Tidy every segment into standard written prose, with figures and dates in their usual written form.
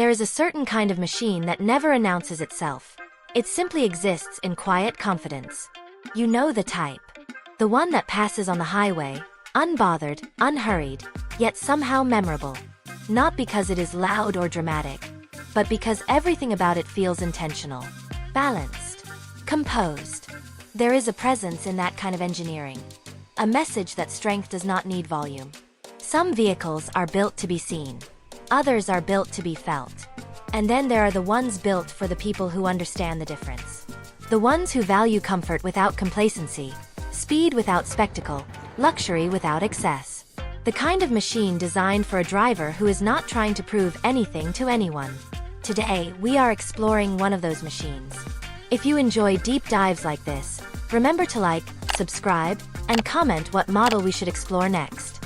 There is a certain kind of machine that never announces itself. It simply exists in quiet confidence. You know the type. The one that passes on the highway, unbothered, unhurried, yet somehow memorable. Not because it is loud or dramatic, but because everything about it feels intentional, balanced, composed. There is a presence in that kind of engineering. A message that strength does not need volume. Some vehicles are built to be seen. Others are built to be felt. And then there are the ones built for the people who understand the difference. The ones who value comfort without complacency, speed without spectacle, luxury without excess. The kind of machine designed for a driver who is not trying to prove anything to anyone. Today, we are exploring one of those machines. If you enjoy deep dives like this, remember to like, subscribe, and comment what model we should explore next.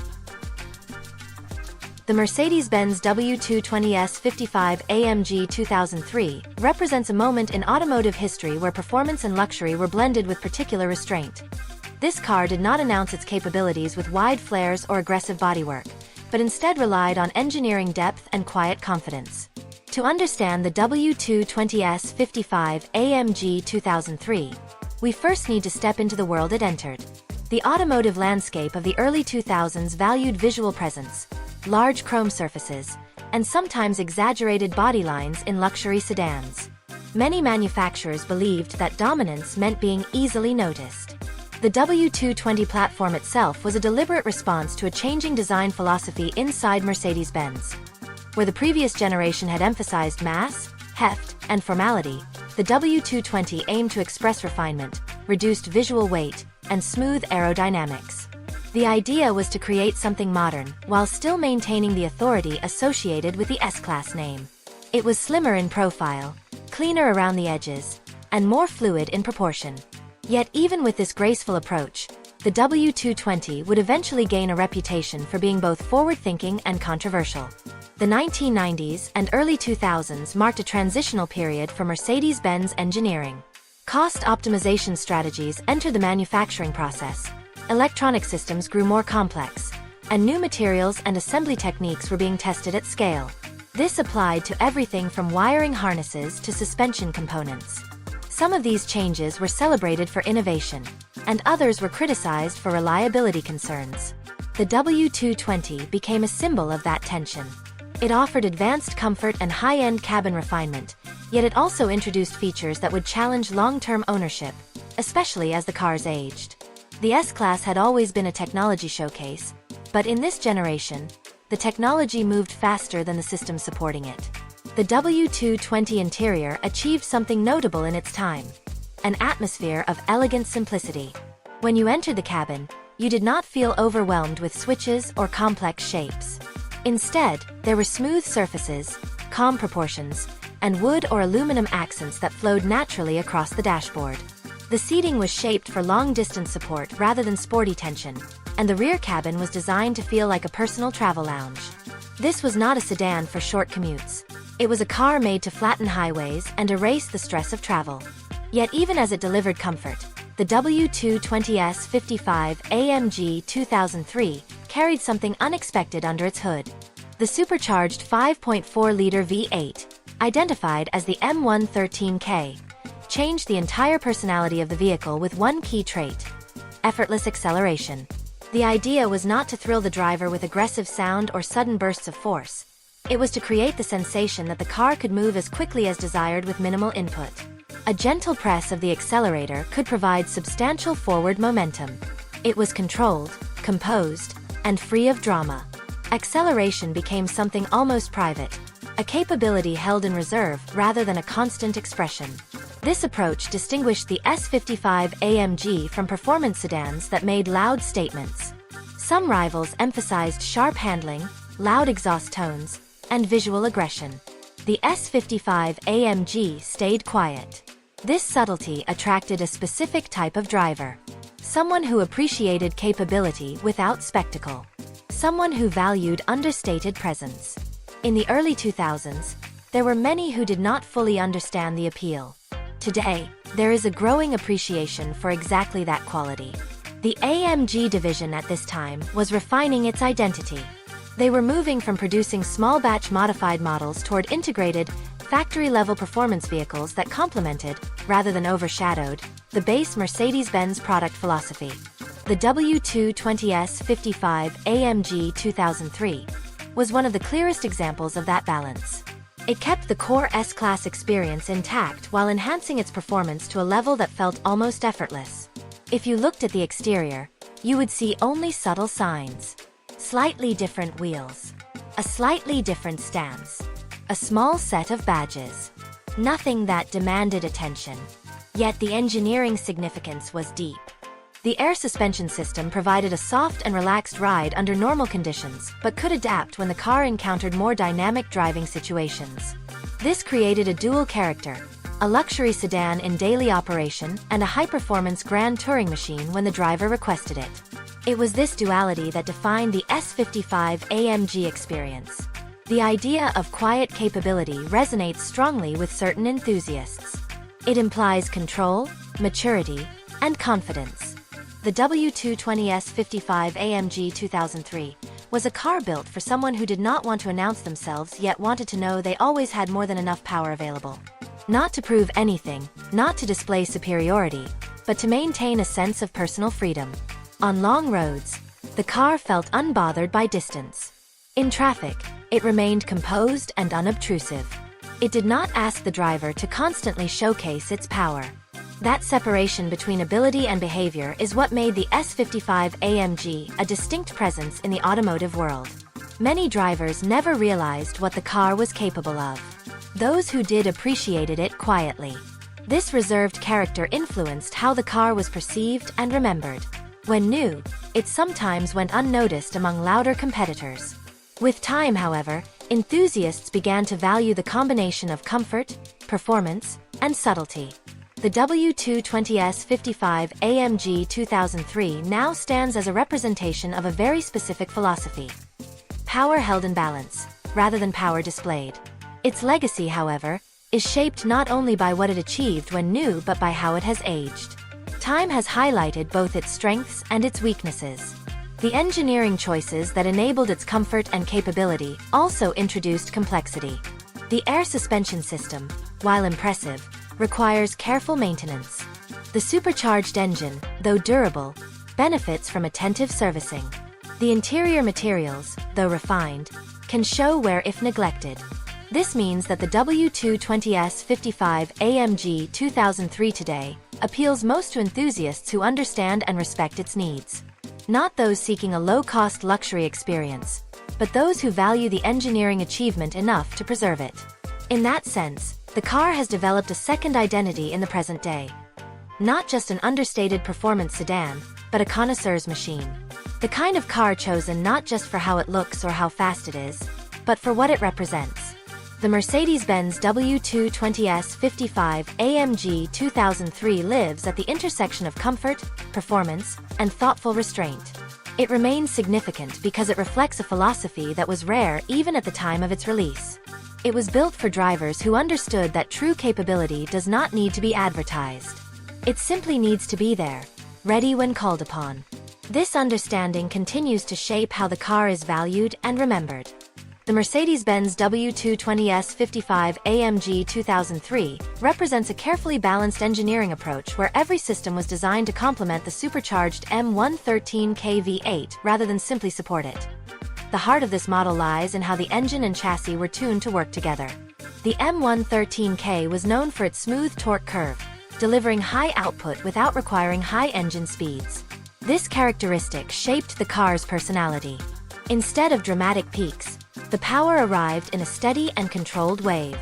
The Mercedes-Benz W220 S55 AMG 2003 represents a moment in automotive history where performance and luxury were blended with particular restraint. This car did not announce its capabilities with wide flares or aggressive bodywork, but instead relied on engineering depth and quiet confidence. To understand the W220 S55 AMG 2003, we first need to step into the world it entered. The automotive landscape of the early 2000s valued visual presence, large chrome surfaces, and sometimes exaggerated body lines in luxury sedans. Many manufacturers believed that dominance meant being easily noticed. The W220 platform itself was a deliberate response to a changing design philosophy inside Mercedes-Benz. Where the previous generation had emphasized mass, heft, and formality, the W220 aimed to express refinement, reduced visual weight, and smooth aerodynamics. The idea was to create something modern, while still maintaining the authority associated with the S-Class name. It was slimmer in profile, cleaner around the edges, and more fluid in proportion. Yet even with this graceful approach, the W220 would eventually gain a reputation for being both forward-thinking and controversial. The 1990s and early 2000s marked a transitional period for Mercedes-Benz engineering. Cost optimization strategies entered the manufacturing process. Electronic systems grew more complex, and new materials and assembly techniques were being tested at scale. This applied to everything from wiring harnesses to suspension components. Some of these changes were celebrated for innovation, and others were criticized for reliability concerns. The W220 became a symbol of that tension. It offered advanced comfort and high-end cabin refinement, yet it also introduced features that would challenge long-term ownership, especially as the cars aged. The S-Class had always been a technology showcase, but in this generation, the technology moved faster than the systems supporting it. The W220 interior achieved something notable in its time: an atmosphere of elegant simplicity. When you entered the cabin, you did not feel overwhelmed with switches or complex shapes. Instead, there were smooth surfaces, calm proportions, and wood or aluminum accents that flowed naturally across the dashboard. The seating was shaped for long-distance support rather than sporty tension, and the rear cabin was designed to feel like a personal travel lounge. This was not a sedan for short commutes. It was a car made to flatten highways and erase the stress of travel. Yet even as it delivered comfort, the W220 S55 AMG 2003 carried something unexpected under its hood. The supercharged 5.4-liter V8, identified as the M113K, changed the entire personality of the vehicle with one key trait: effortless acceleration. The idea was not to thrill the driver with aggressive sound or sudden bursts of force. It was to create the sensation that the car could move as quickly as desired with minimal input. A gentle press of the accelerator could provide substantial forward momentum. It was controlled, composed, and free of drama. Acceleration became something almost private, a capability held in reserve rather than a constant expression. This approach distinguished the S55 AMG from performance sedans that made loud statements. Some rivals emphasized sharp handling, loud exhaust tones, and visual aggression. The S55 AMG stayed quiet. This subtlety attracted a specific type of driver. Someone who appreciated capability without spectacle. Someone who valued understated presence. In the early 2000s, there were many who did not fully understand the appeal. Today, there is a growing appreciation for exactly that quality. The AMG division at this time was refining its identity. They were moving from producing small-batch modified models toward integrated, factory-level performance vehicles that complemented, rather than overshadowed, the base Mercedes-Benz product philosophy. The W220 S55 AMG 2003 was one of the clearest examples of that balance. It kept the core S-Class experience intact while enhancing its performance to a level that felt almost effortless. If you looked at the exterior, you would see only subtle signs. Slightly different wheels. A slightly different stance. A small set of badges. Nothing that demanded attention. Yet the engineering significance was deep. The air suspension system provided a soft and relaxed ride under normal conditions, but could adapt when the car encountered more dynamic driving situations. This created a dual character, a luxury sedan in daily operation and a high-performance grand touring machine when the driver requested it. It was this duality that defined the S55 AMG experience. The idea of quiet capability resonates strongly with certain enthusiasts. It implies control, maturity, and confidence. The W220 S55 AMG 2003 was a car built for someone who did not want to announce themselves yet wanted to know they always had more than enough power available. Not to prove anything, not to display superiority, but to maintain a sense of personal freedom. On long roads, the car felt unbothered by distance. In traffic, it remained composed and unobtrusive. It did not ask the driver to constantly showcase its power. That separation between ability and behavior is what made the S55 AMG a distinct presence in the automotive world. Many drivers never realized what the car was capable of. Those who did appreciated it quietly. This reserved character influenced how the car was perceived and remembered. When new, it sometimes went unnoticed among louder competitors. With time, however, enthusiasts began to value the combination of comfort, performance, and subtlety. The W220 S55 AMG 2003 now stands as a representation of a very specific philosophy. Power held in balance, rather than power displayed. Its legacy, however, is shaped not only by what it achieved when new but by how it has aged. Time has highlighted both its strengths and its weaknesses. The engineering choices that enabled its comfort and capability also introduced complexity. The air suspension system, while impressive, requires careful maintenance. The supercharged engine, though durable, benefits from attentive servicing. The interior materials, though refined, can show wear if neglected. This means that the W220 S55 AMG 2003 today appeals most to enthusiasts who understand and respect its needs. Not those seeking a low-cost luxury experience, but those who value the engineering achievement enough to preserve it. In that sense, the car has developed a second identity in the present day. Not just an understated performance sedan, but a connoisseur's machine. The kind of car chosen not just for how it looks or how fast it is, but for what it represents. The Mercedes-Benz W220 S55 AMG 2003 lives at the intersection of comfort, performance, and thoughtful restraint. It remains significant because it reflects a philosophy that was rare even at the time of its release. It was built for drivers who understood that true capability does not need to be advertised. It simply needs to be there, ready when called upon. This understanding continues to shape how the car is valued and remembered. The Mercedes-Benz W220 S55 AMG 2003 represents a carefully balanced engineering approach where every system was designed to complement the supercharged M113K V8 rather than simply support it. The heart of this model lies in how the engine and chassis were tuned to work together. The M113K was known for its smooth torque curve, delivering high output without requiring high engine speeds. This characteristic shaped the car's personality. Instead of dramatic peaks, the power arrived in a steady and controlled wave.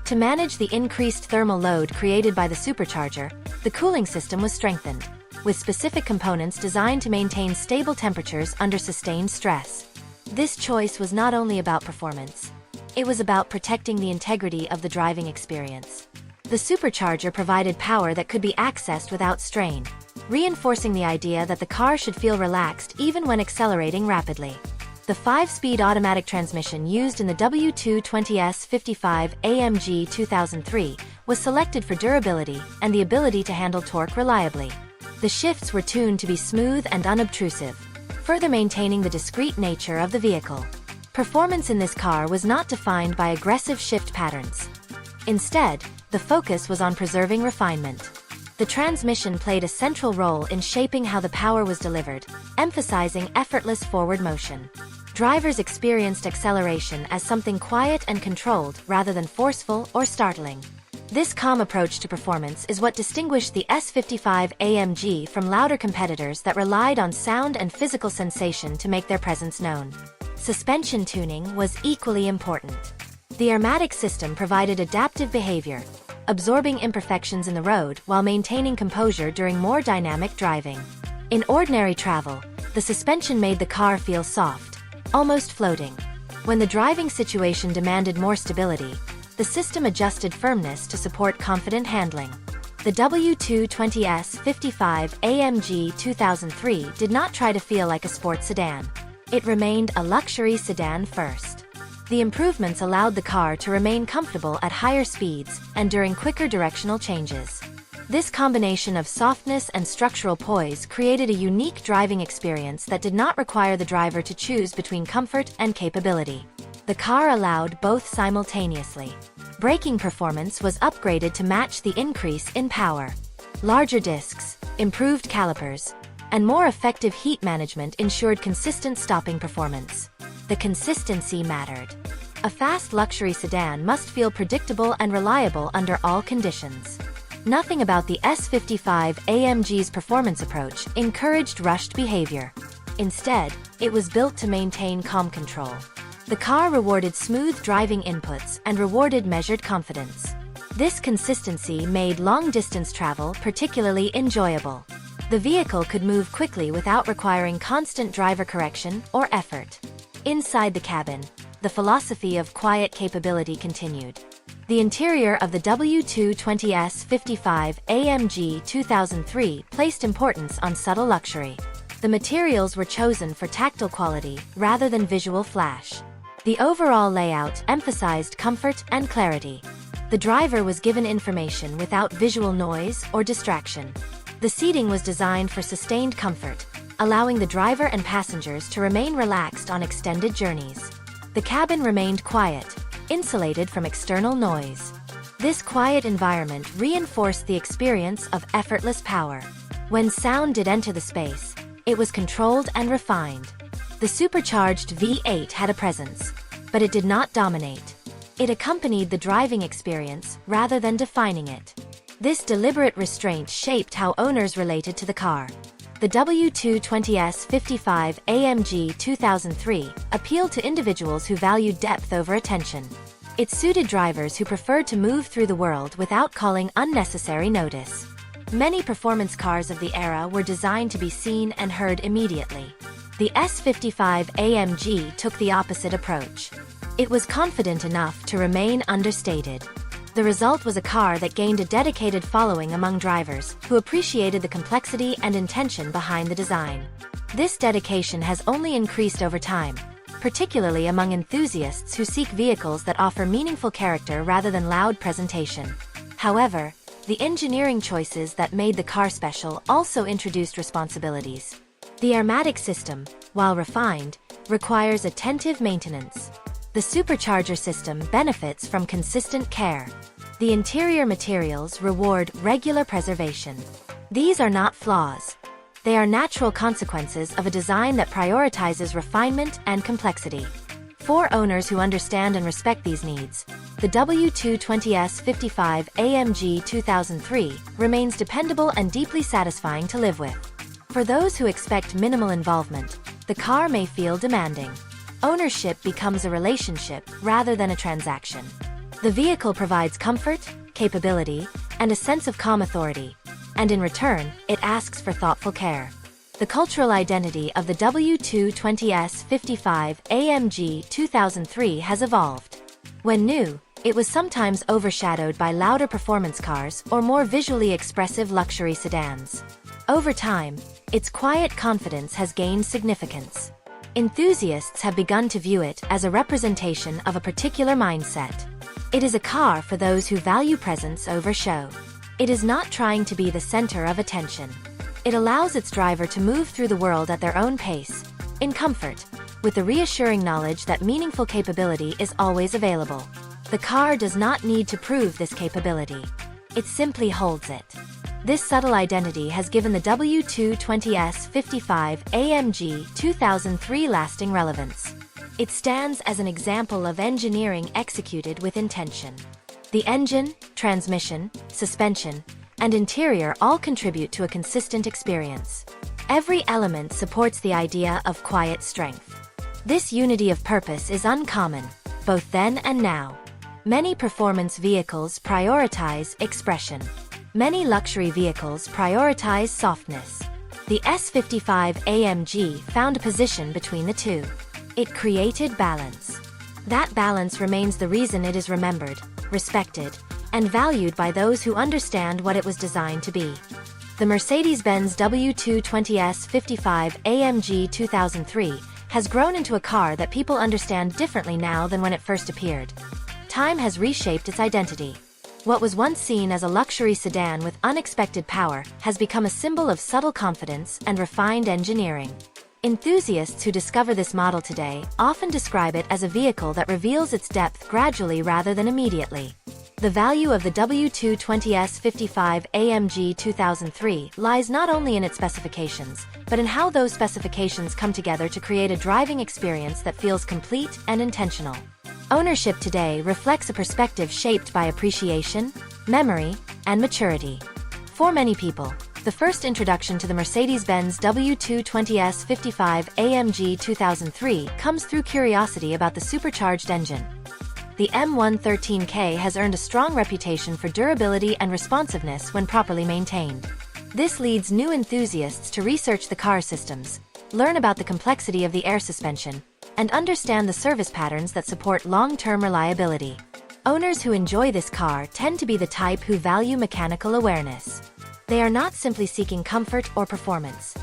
To manage the increased thermal load created by the supercharger, the cooling system was strengthened, with specific components designed to maintain stable temperatures under sustained stress. This choice was not only about performance. It was about protecting the integrity of the driving experience. The supercharger provided power that could be accessed without strain, reinforcing the idea that the car should feel relaxed even when accelerating rapidly. The 5-speed automatic transmission used in the W220 S55 AMG 2003 was selected for durability and the ability to handle torque reliably. The shifts were tuned to be smooth and unobtrusive, further maintaining the discreet nature of the vehicle. Performance in this car was not defined by aggressive shift patterns. Instead, the focus was on preserving refinement. The transmission played a central role in shaping how the power was delivered, emphasizing effortless forward motion. Drivers experienced acceleration as something quiet and controlled rather than forceful or startling. This calm approach to performance is what distinguished the S55 AMG from louder competitors that relied on sound and physical sensation to make their presence known. Suspension tuning was equally important. The airmatic system provided adaptive behavior, absorbing imperfections in the road while maintaining composure during more dynamic driving. In ordinary travel, the suspension made the car feel soft, almost floating. When the driving situation demanded more stability, the system adjusted firmness to support confident handling. The W220 S55 AMG 2003 did not try to feel like a sports sedan. It remained a luxury sedan first. The improvements allowed the car to remain comfortable at higher speeds and during quicker directional changes. This combination of softness and structural poise created a unique driving experience that did not require the driver to choose between comfort and capability. The car allowed both simultaneously. Braking performance was upgraded to match the increase in power. Larger discs, improved calipers, and more effective heat management ensured consistent stopping performance. The consistency mattered. A fast luxury sedan must feel predictable and reliable under all conditions. Nothing about the S55 AMG's performance approach encouraged rushed behavior. Instead, it was built to maintain calm control. The car rewarded smooth driving inputs and rewarded measured confidence. This consistency made long-distance travel particularly enjoyable. The vehicle could move quickly without requiring constant driver correction or effort. Inside the cabin, the philosophy of quiet capability continued. The interior of the W220 S55 AMG 2003 placed importance on subtle luxury. The materials were chosen for tactile quality rather than visual flash. The overall layout emphasized comfort and clarity. The driver was given information without visual noise or distraction. The seating was designed for sustained comfort, allowing the driver and passengers to remain relaxed on extended journeys. The cabin remained quiet, insulated from external noise. This quiet environment reinforced the experience of effortless power. When sound did enter the space, it was controlled and refined. The supercharged V8 had a presence, but it did not dominate. It accompanied the driving experience rather than defining it. This deliberate restraint shaped how owners related to the car. The W220 S55 AMG 2003 appealed to individuals who valued depth over attention. It suited drivers who preferred to move through the world without calling unnecessary notice. Many performance cars of the era were designed to be seen and heard immediately. The S55 AMG took the opposite approach. It was confident enough to remain understated. The result was a car that gained a dedicated following among drivers who appreciated the complexity and intention behind the design. This dedication has only increased over time, particularly among enthusiasts who seek vehicles that offer meaningful character rather than loud presentation. However, the engineering choices that made the car special also introduced responsibilities. The airmatic system, while refined, requires attentive maintenance. The supercharger system benefits from consistent care. The interior materials reward regular preservation. These are not flaws. They are natural consequences of a design that prioritizes refinement and complexity. For owners who understand and respect these needs, the W220 S55 AMG 2003 remains dependable and deeply satisfying to live with. For those who expect minimal involvement, the car may feel demanding. Ownership becomes a relationship rather than a transaction. The vehicle provides comfort, capability, and a sense of calm authority, and in return, it asks for thoughtful care. The cultural identity of the W220 S55 AMG 2003 has evolved. When new, it was sometimes overshadowed by louder performance cars or more visually expressive luxury sedans. Over time, its quiet confidence has gained significance. Enthusiasts have begun to view it as a representation of a particular mindset. It is a car for those who value presence over show. It is not trying to be the center of attention. It allows its driver to move through the world at their own pace, in comfort, with the reassuring knowledge that meaningful capability is always available. The car does not need to prove this capability. It simply holds it. This subtle identity has given the W220 S55 AMG 2003 lasting relevance. It stands as an example of engineering executed with intention. The engine, transmission, suspension, and interior all contribute to a consistent experience. Every element supports the idea of quiet strength. This unity of purpose is uncommon, both then and now. Many performance vehicles prioritize expression. Many luxury vehicles prioritize softness. The S55 AMG found a position between the two. It created balance. That balance remains the reason it is remembered, respected, and valued by those who understand what it was designed to be. The Mercedes-Benz W220 S55 AMG 2003 has grown into a car that people understand differently now than when it first appeared. Time has reshaped its identity. What was once seen as a luxury sedan with unexpected power has become a symbol of subtle confidence and refined engineering. Enthusiasts who discover this model today often describe it as a vehicle that reveals its depth gradually rather than immediately. The value of the W220 S55 AMG 2003 lies not only in its specifications, but in how those specifications come together to create a driving experience that feels complete and intentional. Ownership today reflects a perspective shaped by appreciation, memory, and maturity. For many people, the first introduction to the Mercedes-Benz W220 S55 AMG 2003 comes through curiosity about the supercharged engine. The M113K has earned a strong reputation for durability and responsiveness when properly maintained. This leads new enthusiasts to research the car's systems, learn about the complexity of the air suspension, and understand the service patterns that support long-term reliability. Owners who enjoy this car tend to be the type who value mechanical awareness. They are not simply seeking comfort or performance.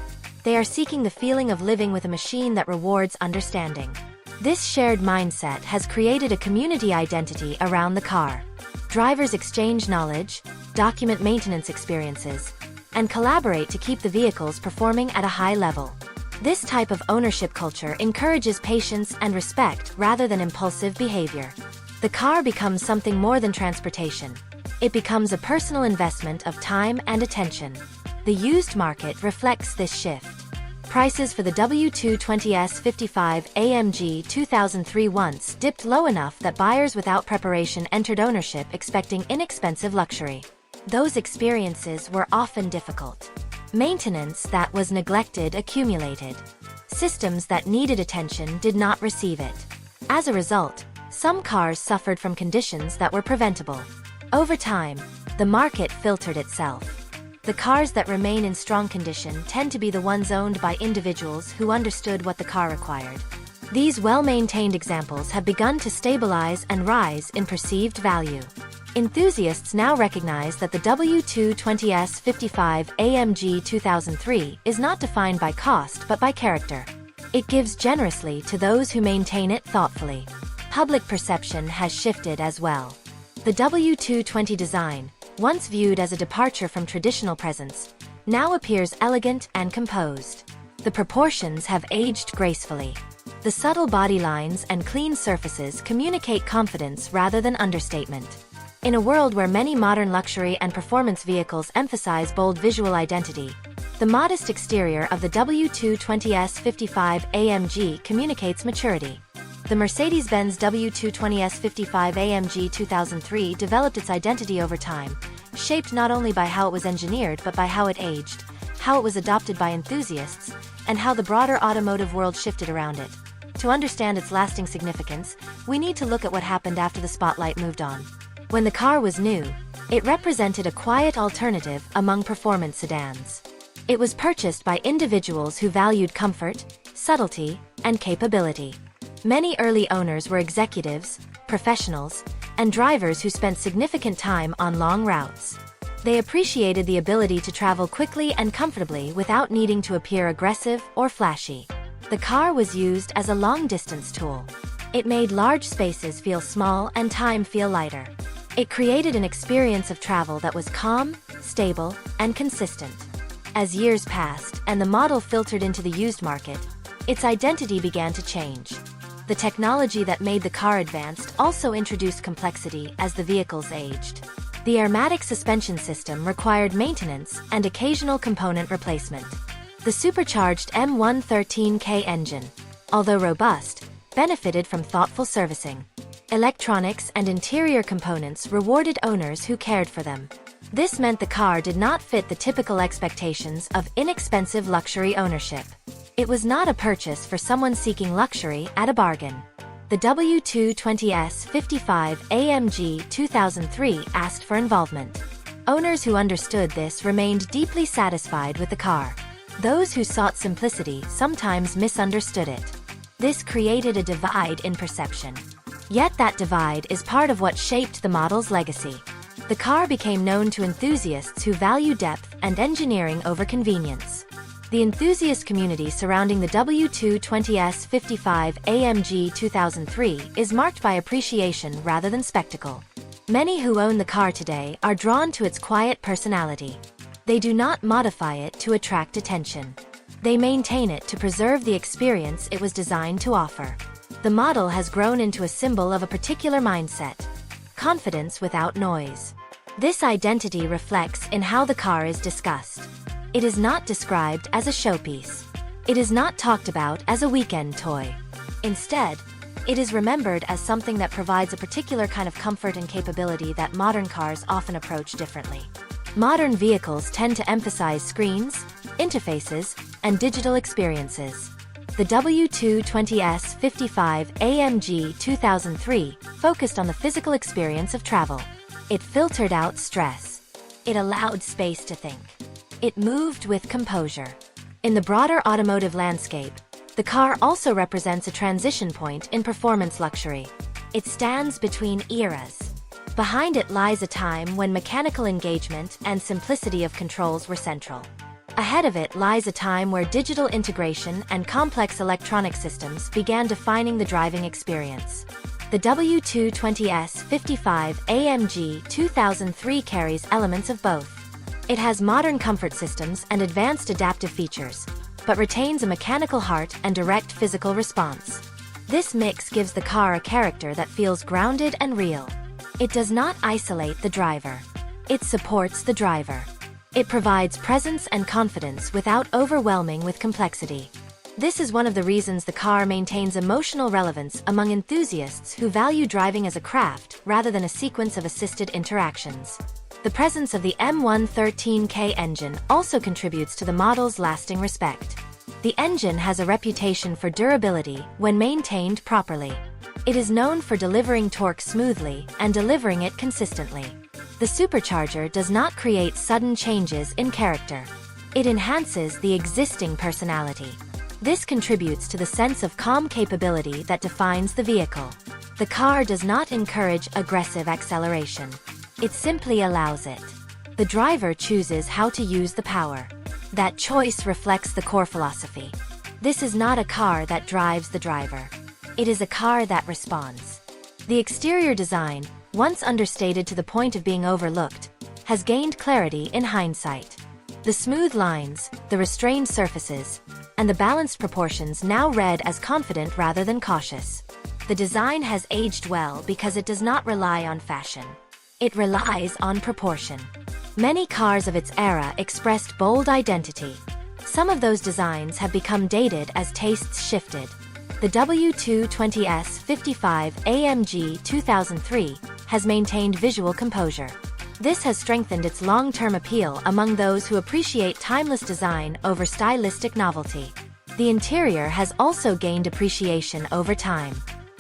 They are seeking the feeling of living with a machine that rewards understanding. This shared mindset has created a community identity around the car. Drivers exchange knowledge, document maintenance experiences, and collaborate to keep the vehicles performing at a high level. This type of ownership culture encourages patience and respect rather than impulsive behavior. The car becomes something more than transportation. It becomes a personal investment of time and attention. The used market reflects this shift. Prices for the W220 S55 AMG 2003 once dipped low enough that buyers without preparation entered ownership expecting inexpensive luxury. Those experiences were often difficult. Maintenance that was neglected accumulated. Systems that needed attention did not receive it. As a result, some cars suffered from conditions that were preventable. Over time, the market filtered itself. The cars that remain in strong condition tend to be the ones owned by individuals who understood what the car required. These well-maintained examples have begun to stabilize and rise in perceived value. Enthusiasts now recognize that the W220 S55 AMG 2003 is not defined by cost but by character. It gives generously to those who maintain it thoughtfully. Public perception has shifted as well. The W220 design, once viewed as a departure from traditional presence, now appears elegant and composed. The proportions have aged gracefully. The subtle body lines and clean surfaces communicate confidence rather than understatement. In a world where many modern luxury and performance vehicles emphasize bold visual identity, the modest exterior of the W220 S55 AMG communicates maturity. The Mercedes-Benz W220 S55 AMG 2003 developed its identity over time, shaped not only by how it was engineered but by how it aged, how it was adopted by enthusiasts, and how the broader automotive world shifted around it. To understand its lasting significance, we need to look at what happened after the spotlight moved on. When the car was new, it represented a quiet alternative among performance sedans. It was purchased by individuals who valued comfort, subtlety, and capability. Many early owners were executives, professionals, and drivers who spent significant time on long routes. They appreciated the ability to travel quickly and comfortably without needing to appear aggressive or flashy. The car was used as a long-distance tool. It made large spaces feel small and time feel lighter. It created an experience of travel that was calm, stable, and consistent. As years passed and the model filtered into the used market, its identity began to change. The technology that made the car advanced also introduced complexity as the vehicles aged. The airmatic suspension system required maintenance and occasional component replacement. The supercharged M113K engine, although robust, benefited from thoughtful servicing. Electronics and interior components rewarded owners who cared for them. This meant the car did not fit the typical expectations of inexpensive luxury ownership. It was not a purchase for someone seeking luxury at a bargain. The W220 S55 AMG 2003 asked for involvement. Owners who understood this remained deeply satisfied with the car. Those who sought simplicity sometimes misunderstood it. This created a divide in perception. Yet that divide is part of what shaped the model's legacy. The car became known to enthusiasts who value depth and engineering over convenience. The enthusiast community surrounding the W220 S55 AMG 2003 is marked by appreciation rather than spectacle. Many who own the car today are drawn to its quiet personality. They do not modify it to attract attention. They maintain it to preserve the experience it was designed to offer. The model has grown into a symbol of a particular mindset: confidence without noise. This identity reflects in how the car is discussed. It is not described as a showpiece. It is not talked about as a weekend toy. Instead, it is remembered as something that provides a particular kind of comfort and capability that modern cars often approach differently. Modern vehicles tend to emphasize screens, interfaces, and digital experiences. The W220 S55 AMG 2003 focused on the physical experience of travel. It filtered out stress. It allowed space to think. It moved with composure. In the broader automotive landscape, the car also represents a transition point in performance luxury. It stands between eras. Behind it lies a time when mechanical engagement and simplicity of controls were central. Ahead of it lies a time where digital integration and complex electronic systems began defining the driving experience. The W220 S55 AMG 2003 carries elements of both. It has modern comfort systems and advanced adaptive features, but retains a mechanical heart and direct physical response. This mix gives the car a character that feels grounded and real. It does not isolate the driver. It supports the driver. It provides presence and confidence without overwhelming with complexity. This is one of the reasons the car maintains emotional relevance among enthusiasts who value driving as a craft rather than a sequence of assisted interactions. The presence of the M113K engine also contributes to the model's lasting respect. The engine has a reputation for durability when maintained properly. It is known for delivering torque smoothly and delivering it consistently. The supercharger does not create sudden changes in character. It enhances the existing personality. This contributes to the sense of calm capability that defines the vehicle. The car does not encourage aggressive acceleration. It simply allows it. The driver chooses how to use the power. That choice reflects the core philosophy. This is not a car that drives the driver. It is a car that responds. The exterior design, once understated to the point of being overlooked, has gained clarity in hindsight. The smooth lines, the restrained surfaces, and the balanced proportions now read as confident rather than cautious. The design has aged well because it does not rely on fashion. It relies on proportion. Many cars of its era expressed bold identity. Some of those designs have become dated as tastes shifted. The W220 S55 AMG 2003 has maintained visual composure. This has strengthened its long-term appeal among those who appreciate timeless design over stylistic novelty. The interior has also gained appreciation over time.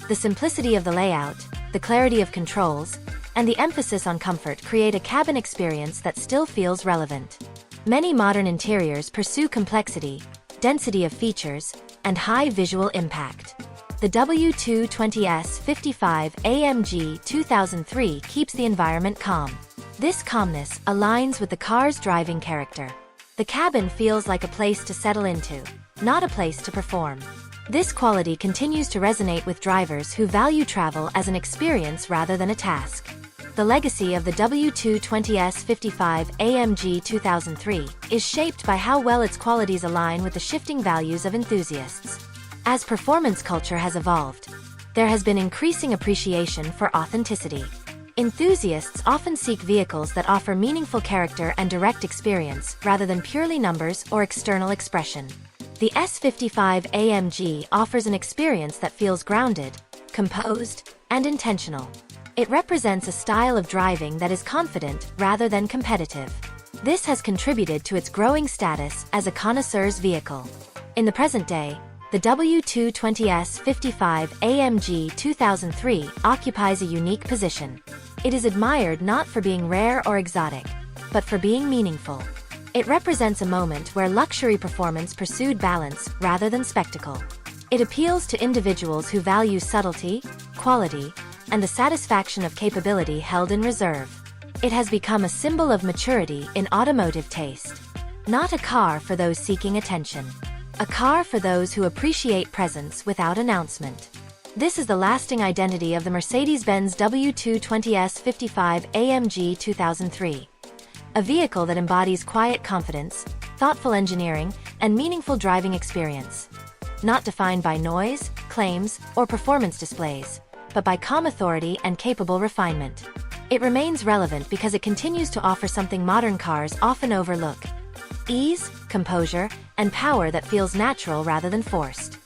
The simplicity of the layout, the clarity of controls, and the emphasis on comfort create a cabin experience that still feels relevant. Many modern interiors pursue complexity, density of features, and high visual impact. The W220 S55 AMG 2003 keeps the environment calm. This calmness aligns with the car's driving character. The cabin feels like a place to settle into, not a place to perform. This quality continues to resonate with drivers who value travel as an experience rather than a task. The legacy of the W220 S55 AMG 2003 is shaped by how well its qualities align with the shifting values of enthusiasts. As performance culture has evolved, there has been increasing appreciation for authenticity. Enthusiasts often seek vehicles that offer meaningful character and direct experience rather than purely numbers or external expression. The S55 AMG offers an experience that feels grounded, composed, and intentional. It represents a style of driving that is confident rather than competitive. This has contributed to its growing status as a connoisseur's vehicle. In the present day, the W220 S55 AMG 2003 occupies a unique position. It is admired not for being rare or exotic, but for being meaningful. It represents a moment where luxury performance pursued balance rather than spectacle. It appeals to individuals who value subtlety, quality, and the satisfaction of capability held in reserve. It has become a symbol of maturity in automotive taste. Not a car for those seeking attention. A car for those who appreciate presence without announcement. This is the lasting identity of the Mercedes-Benz W220 S55 AMG 2003. A vehicle that embodies quiet confidence, thoughtful engineering, and meaningful driving experience. Not defined by noise, claims, or performance displays, but by calm authority and capable refinement. It remains relevant because it continues to offer something modern cars often overlook: ease, composure, and power that feels natural rather than forced.